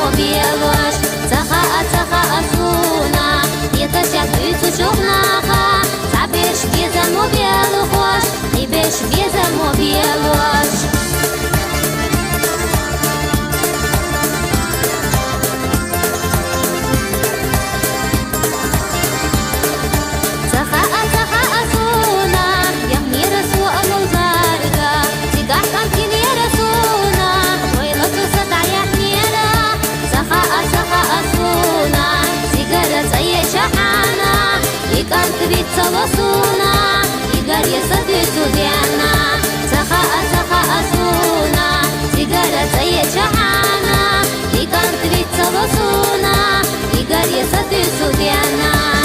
موبيلوش تخا أصونا يتشاف يتشوفناها تعبيش بيزا موبيلوش يبيش بيزا موبيلوش صلصونا يقال يصدق ديانا سخاء صونا سيجارة زي شحانا يقال تبيت صلصونا يقال يصدق ديانا